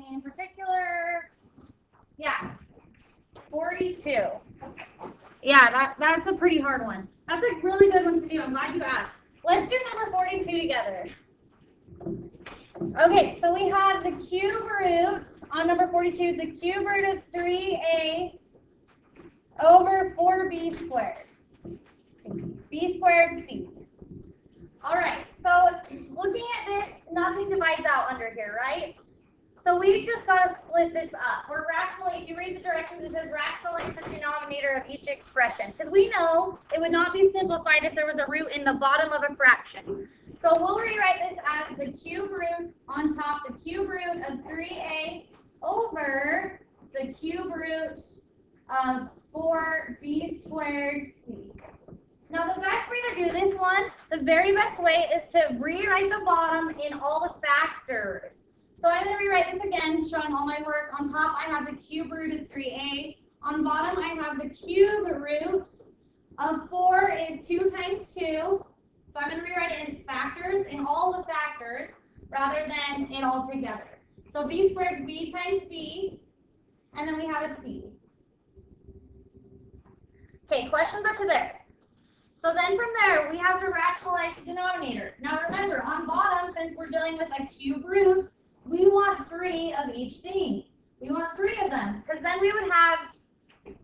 anything in particular? Yeah, 42. Yeah, that's a pretty hard one. That's a really good one to do. I'm glad you asked. Let's do number 42 together. Okay, so we have the cube root on number 42, the cube root of 3a over 4b squared. B squared c. All right, so looking at this, nothing divides out under here, right? So we've just got to split this up. We're rationally, if you read the directions, it says rationalize the denominator of each expression. Because we know it would not be simplified if there was a root in the bottom of a fraction. So we'll rewrite this as the cube root on top, the cube root of 3a over the cube root of 4b squared c. Now the best way to do this one, the very best way is to rewrite the bottom in all the factors. So I'm going to rewrite this again, showing all my work. On top, I have the cube root of 3a. On bottom, I have the cube root of 4 is 2 times 2. So I'm going to rewrite it in its factors, in all the factors, rather than it all together. So b squared is b times b, and then we have a c. Okay, questions up to there. So then from there, we have to rationalize the denominator. Now remember, on bottom, since we're dealing with a cube root, we want 3 of each thing. We want 3 of them, because then we would have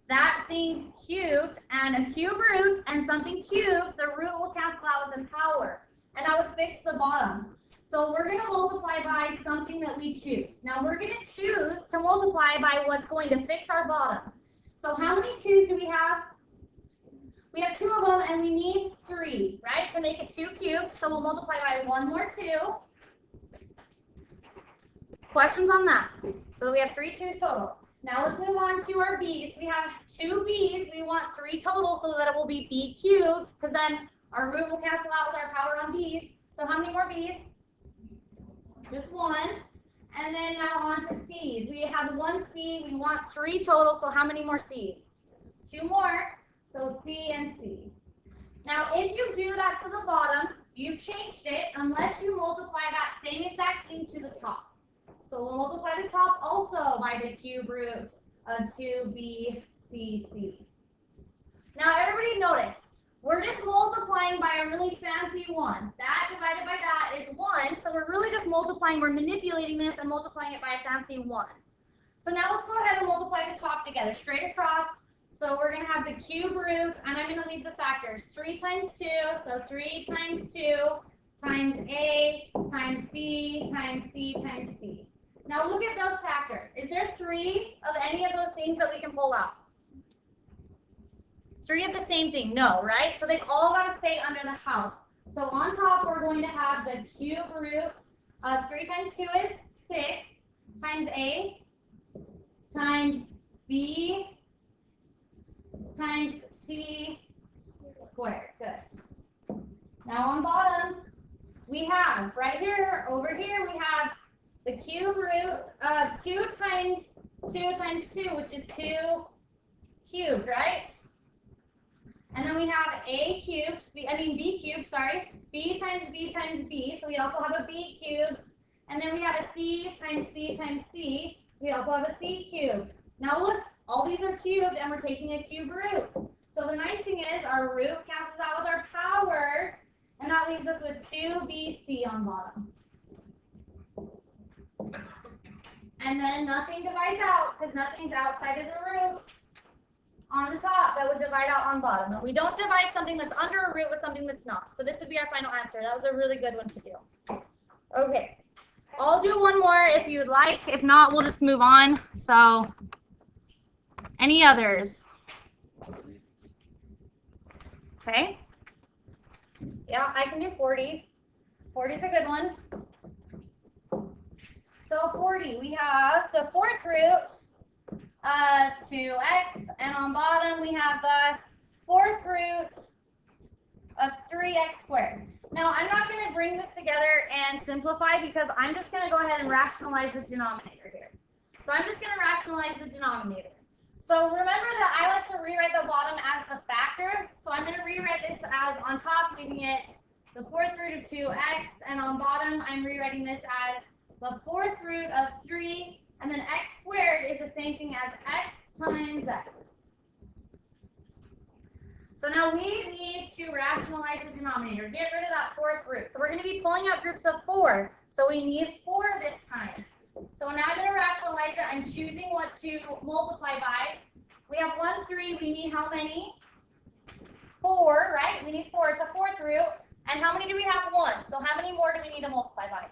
that thing cubed and a cube root and something cubed. The root will cancel out with the power, and that would fix the bottom. So we're going to multiply by something that we choose. Now we're going to choose to multiply by what's going to fix our bottom. So how many 2's do we have? We have 2 of them, and we need 3, right, to make it 2 cubed. So we'll multiply by 1 more 2. Questions on that? So we have 3 2's total. Now let's move on to our b's. We have 2 b's. We want 3 total so that it will be b cubed, because then our root will cancel out with our power on b's. So how many more b's? Just 1. And then now on to c's. We have 1 c. We want 3 total. So how many more c's? 2 more. So c and c. Now if you do that to the bottom, you've changed it unless you multiply that same exact thing to the top. So we'll multiply the top also by the cube root of 2bcc. Now everybody notice, we're just multiplying by a really fancy 1. That divided by that is 1, so we're really just multiplying, we're manipulating this and multiplying it by a fancy 1. So now let's go ahead and multiply the top together, straight across. So we're going to have the cube root, and I'm going to leave the factors. 3 times 2, so 3 times 2 times a times b times c times c. Now look at those factors. Is there 3 of any of those things that we can pull out? 3 of the same thing? No, right? So they've all got to stay under the house. So on top, we're going to have the cube root of 3 times 2 is 6 times a times b times c squared. Good. Now on bottom, we have right here, over here, we have the cube root of 2 times 2, which is 2 cubed, right? And then we have a cubed, b cubed, sorry, b times b times b, so we also have a b cubed. And then we have a c times c times c, so we also have a c cubed. Now look, all these are cubed, and we're taking a cube root. So the nice thing is our root cancels out with our powers, and that leaves us with 2bc on bottom. And then nothing divides out because nothing's outside of the root on the top that would divide out on bottom. And we don't divide something that's under a root with something that's not. So this would be our final answer. That was a really good one to do. Okay. I'll do one more if you'd like. If not, we'll just move on. So any others? Okay. Yeah, I can do 40. 40 is a good one. So 40, we have the 4th root of 2x, and on bottom we have the 4th root of 3x squared. Now I'm not going to bring this together and simplify because I'm just going to go ahead and rationalize the denominator here. So I'm just going to rationalize the denominator. So remember that I like to rewrite the bottom as the factors. So I'm going to rewrite this as on top, leaving it the 4th root of 2x, and on bottom I'm rewriting this as the 4th root of 3 same thing as x times x. So now we need to rationalize the denominator, get rid of that fourth root. So we're going to be pulling out groups of 4. So we need 4 this time. So now I'm going to rationalize it. I'm choosing what to multiply by. We have 1, 3. We need how many? 4, right? We need 4. It's a fourth root. And how many do we have? 1. So how many more do we need to multiply by?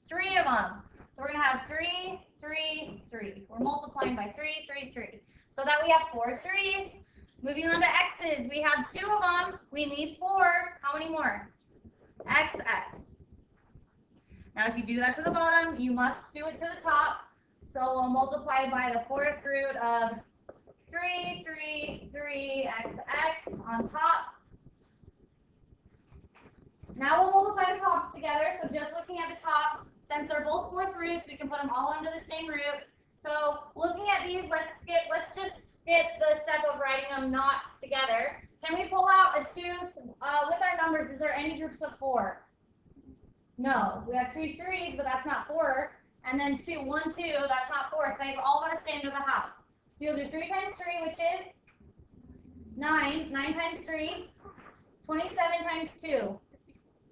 3 of them. So we're going to have 3, 3, 3. We're multiplying by 3, 3, 3. So that we have 4 3s. Moving on to x's, we have 2 of them. We need 4. How many more? X, x. Now, if you do that to the bottom, you must do it to the top. So we'll multiply by the fourth root of 3, 3, 3, x, x on top. Now we'll multiply the tops together. So just looking at the tops, since they're both fourth roots, we can put them all under the same root. So looking at these, let's just skip the step of writing them not together. Can we pull out a 2 with our numbers? Is there any groups of 4? No. We have 3 3s, but that's not 4. And then 2, 1, 2, that's not 4. So they've all got to stay under the house. So you'll do 3 times 3, which is 9. 9 times 3, 27 times 2,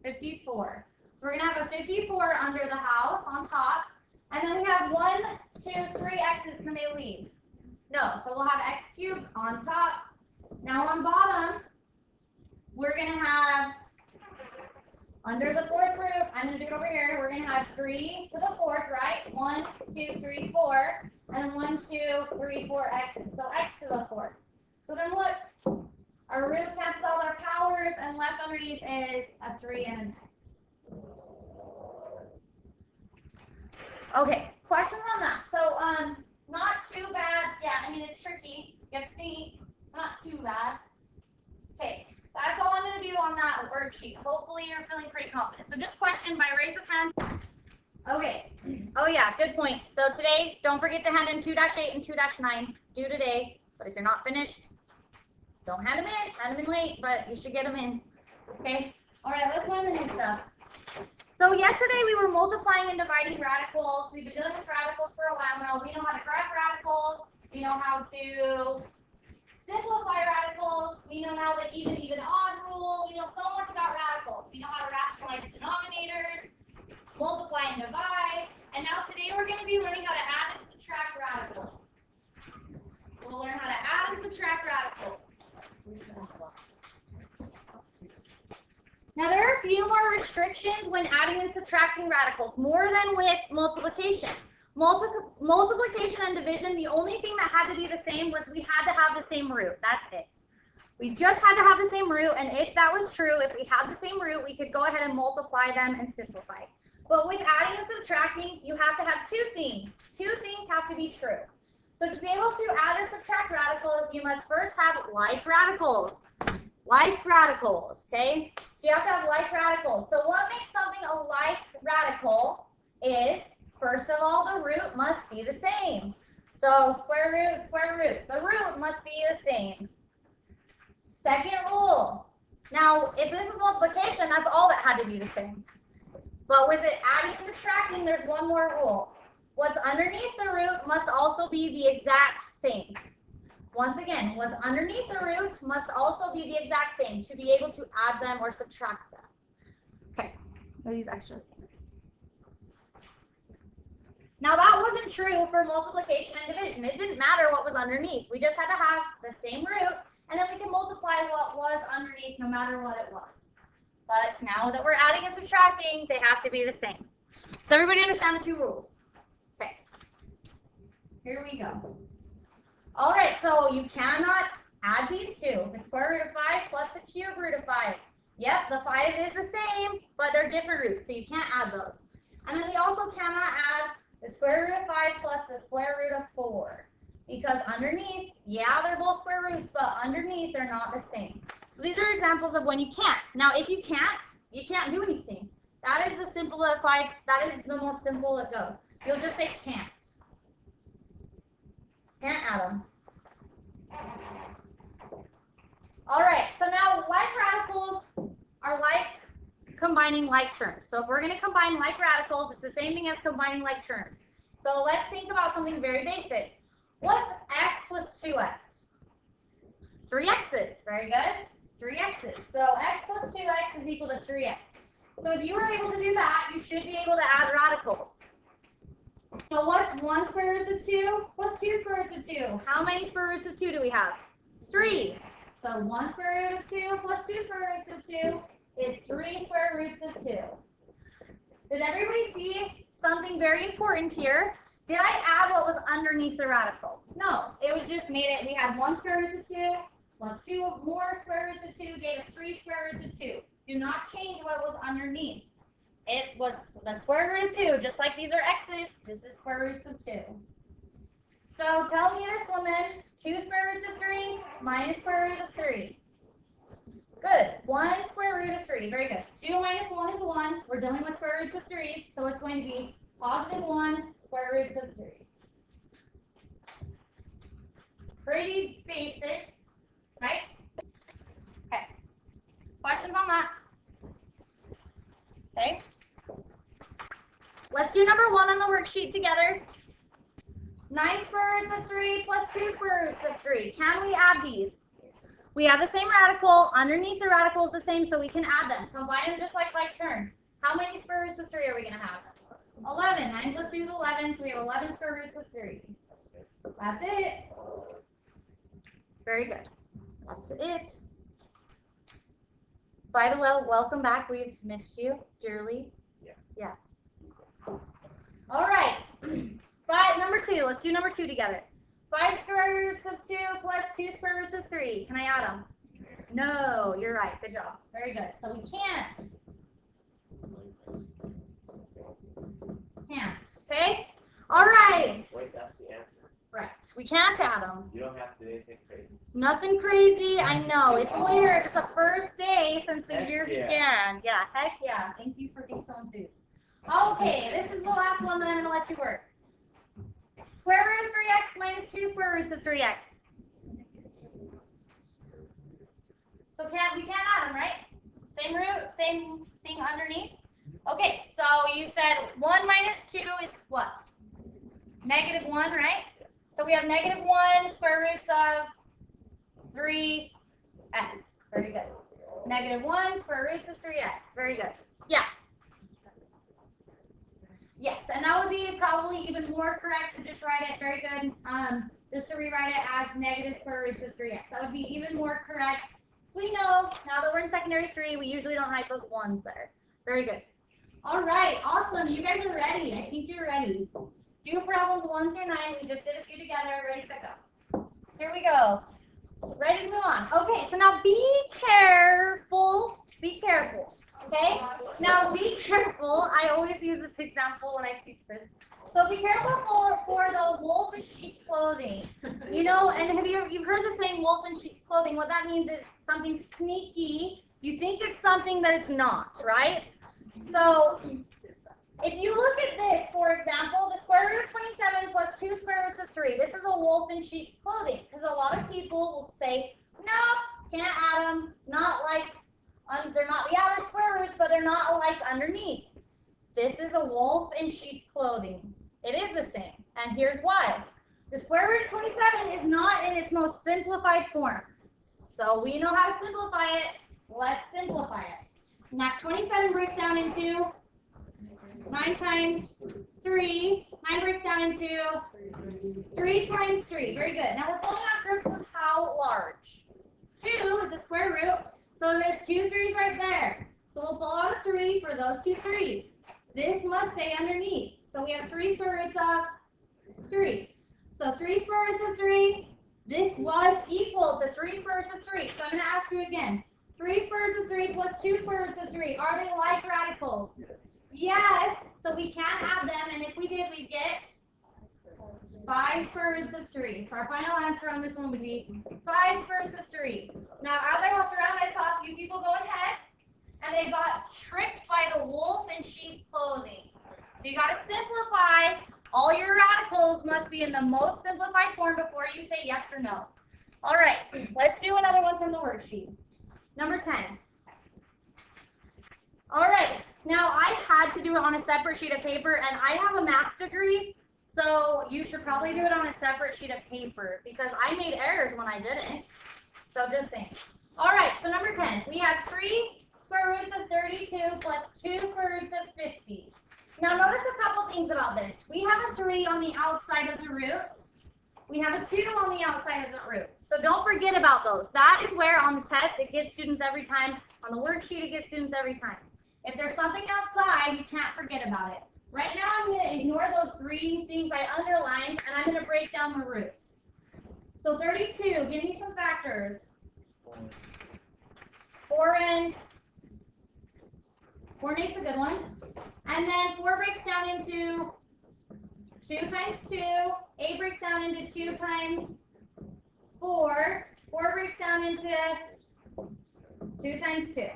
54. So we're going to have a 54 under the house on top. And then we have 1, 2, 3 x's. Can they leave? No. So we'll have x cubed on top. Now on bottom, we're going to have, under the fourth root, I'm going to do it over here, we're going to have 3 to the fourth, right? 1, 2, 3, 4. And then 1, 2, 3, 4 x's. So x to the fourth. So then look, our root cancels all our powers, and left underneath is a 3 and an x. Okay, questions on that? So, not too bad. Yeah, I mean, it's tricky. You have to think, not too bad. Okay, that's all I'm going to do on that worksheet. Hopefully, you're feeling pretty confident. So, just question by raise of hands. Okay. Oh, yeah, good point. So, today, don't forget to hand in 2-8 and 2-9 due today. But if you're not finished, don't hand them in. Hand them in late, but you should get them in. Okay? All right, let's go on the new stuff. So yesterday we were multiplying and dividing radicals. We've been dealing with radicals for a while now. We know how to graph radicals. We know how to simplify radicals. We know now the even, odd rule. We know so much about radicals. We know how to rationalize denominators, multiply and divide. And now today we're going to be learning how to add and subtract radicals. So we'll learn how to add and subtract radicals. Now, there are a few more restrictions when adding and subtracting radicals, more than with multiplication. Multiplication and division, the only thing that had to be the same was we had to have the same root. That's it. We just had to have the same root, and if that was true, if we had the same root, we could go ahead and multiply them and simplify. But with adding and subtracting, you have to have 2 things. 2 things have to be true. So to be able to add or subtract radicals, you must first have like radicals. Like radicals, okay? So you have to have like radicals. So what makes something a like radical is, first of all, the root must be the same. So square root. The root must be the same. Second rule. Now, if this is multiplication, that's all that had to be the same. But with it adding and subtracting, there's one more rule. What's underneath the root must also be the exact same. Once again, what's underneath the root must also be the exact same to be able to add them or subtract them. Okay, what are these extra statements? Now that wasn't true for multiplication and division. It didn't matter what was underneath. We just had to have the same root, and then we can multiply what was underneath no matter what it was. But now that we're adding and subtracting, they have to be the same. Does everybody understand the 2 rules? Okay, here we go. All right, so you cannot add these 2. The square root of 5 plus the cube root of 5. Yep, the 5 is the same, but they're different roots, so you can't add those. And then we also cannot add the square root of 5 plus the square root of 4. Because underneath, yeah, they're both square roots, but underneath they're not the same. So these are examples of when you can't. Now, if you can't do anything. That is the simplified, that is the most simple it goes. You'll just say can't. Can't add them. All right, so now like radicals are like combining like terms. So if we're going to combine like radicals, it's the same thing as combining like terms. So let's think about something very basic. What's x plus 2x? 3x's. Very good. 3x's. So x plus 2x is equal to 3x. So if you were able to do that, you should be able to add radicals. So what's 1 square root of 2 plus 2 square roots of 2? How many square roots of 2 do we have? 3. So 1 square root of 2 plus 2 square roots of 2 is 3 square roots of 2. Did everybody see something very important here? Did I add what was underneath the radical? No, it was just made it, we had 1 square root of 2 plus 2 more square roots of 2 gave us 3 square roots of 2. Do not change what was underneath. It was the square root of 2, just like these are x's, this is square roots of 2. So tell me this one then, 2 square roots of 3 minus square root of 3. Good, 1 square root of 3, very good. 2 minus 1 is 1, we're dealing with square roots of 3, so it's going to be positive 1 square roots of 3. Pretty basic, right? Okay, questions on that? Okay. Let's do number 1 on the worksheet together. 9 square roots of 3 plus 2 square roots of 3. Can we add these? We have the same radical. Underneath the radical is the same, so we can add them. Combine them just like terms. How many square roots of 3 are we going to have? 11. 9 plus 2 is 11, so we have 11 square roots of 3. That's it. Very good. That's it. By the way, welcome back. We've missed you dearly. Yeah. All right. Number 2. Let's do number 2 together. 5 square roots of 2 plus 2 square roots of 3. Can I add them? No, you're right. Good job. Very good. So we can't. Can't. Okay? All right. Wait, that's the answer. Right. We can't add them. You don't have to do anything crazy. Nothing crazy. I know. It's weird. It's the first day since the year began. Yeah. Heck yeah. Thank you for being so enthused. Okay. This is the last one that I'm going to let you work. Square root of 3x minus 2 square roots of 3x. So we can't add them, right? Same root, same thing underneath. Okay, so you said 1 minus 2 is what? Negative 1, right? So we have negative 1 square roots of 3x. Very good. Negative 1 square roots of 3x. Very good. Yeah. Yes, and that would be probably even more correct to just write it, very good, just to rewrite it as negative square roots of 3x. That would be even more correct. So we know, now that we're in secondary 3, we usually don't write those 1s there. Very good. All right, awesome. You guys are ready. I think you're ready. Do problems 1 through 9. We just did a few together. Ready, set, go. Here we go. So ready to move on. Okay, so now be careful. Be careful. Okay? Now be careful. I always use this example when I teach this. So be careful for the wolf in sheep's clothing. You know, and you've heard the saying wolf in sheep's clothing. What that means is something sneaky. You think it's something that it's not, right? So if you look at this, for example, the square root of 27 plus 2 square roots of 3. This is a wolf in sheep's clothing. Because a lot of people will say, no, can't add them, not like, they're not, yeah, they're square roots, but they're not like underneath. This is a wolf in sheep's clothing. It is the same, and here's why. The square root of 27 is not in its most simplified form. So we know how to simplify it. Let's simplify it. Now 27 breaks down into 9 times 3. 9 breaks down into 3 times 3. Very good. Now we're pulling out groups of how large? 2 is the square root. So there's 2 3's right there. So we'll pull out a 3 for those 2 3's. This must stay underneath. So we have 3 square roots of 3. So 3 square roots of 3. This was equal to 3 square roots of 3. So I'm going to ask you again. 3 square roots of 3 plus 2 square roots of 3. Are they like radicals? Yes. So we can add them. And if we did, we'd get 5 square roots of 3. So our final answer on this one would be 5 square roots of 3. Now, as I walked around, I saw a few people going ahead, and they got tricked by the wolf in sheep's clothing. So you got to simplify. All your radicals must be in the most simplified form before you say yes or no. All right, let's do another one from the worksheet. Number 10. All right, now I had to do it on a separate sheet of paper, and I have a math degree. So you should probably do it on a separate sheet of paper because I made errors when I didn't. So just saying. All right, so number 10, we have 3 square roots of 32 plus 2 square roots of 50. Now notice a couple things about this. We have a 3 on the outside of the root. We have a 2 on the outside of the root. So don't forget about those. That is where on the test it gets students every time. On the worksheet it gets students every time. If there's something outside, you can't forget about it. Right now I'm going to ignore those 3 things I underlined and I'm going to break down the roots. So 32, give me some factors. 4 and 4 makes a good one. And then 4 breaks down into 2 times 2. 8 breaks down into 2 times 4. 4 breaks down into 2 times 2.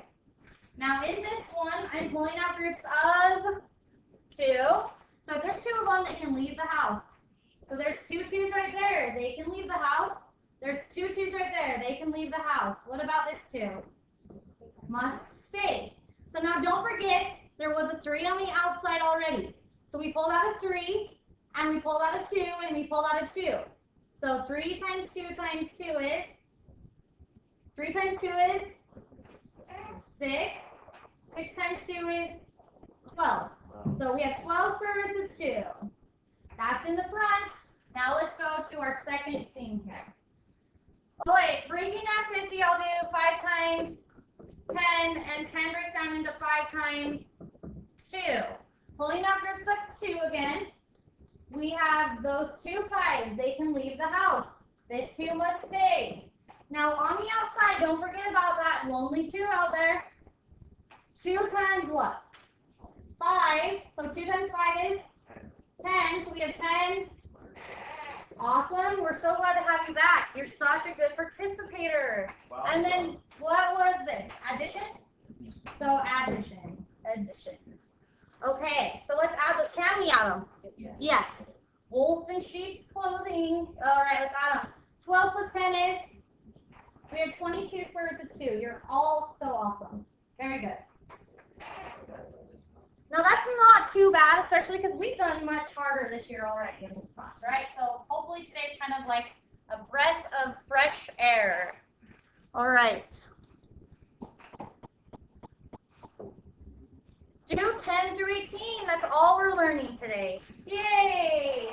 Now in this one, I'm pulling out groups of 2. So if there's 2 of them, they can leave the house. So there's 2 2s right there. They can leave the house. There's 2 2s right there. They can leave the house. What about this 2? Must stay. So now don't forget, there was a 3 on the outside already. So we pulled out a 3, and we pulled out a 2, and we pulled out a 2. So 3 times 2 times 2 is, 3 times 2 is 6. 6 times 2 is 12. So we have 12 square roots of 2. That's in the front. Now let's go to our second thing here. Oh wait, breaking down 50, I'll do 5 times 10, and 10 breaks down into 5 times 2. Pulling out groups of 2 again. We have those 2 5s. They can leave the house. This 2 must stay. Now on the outside, don't forget about that lonely 2 out there. 2 times what? 5. So 2 times 5 is 10. So we have 10. Awesome. We're so glad to have you back. You're such a good participator. Wow. And then what was this? Addition? So addition. Addition. Okay. So let's add them. Can we add them? Yes. Wolf in sheep's clothing. All right. Let's add them. 12 plus 10 is? We have 22 square roots of 2. You're all so awesome. Very good. Now that's not too bad, especially because we've done much harder this year already in this class, right? So hopefully today's kind of like a breath of fresh air. All right. Do 10 through 18. That's all we're learning today. Yay!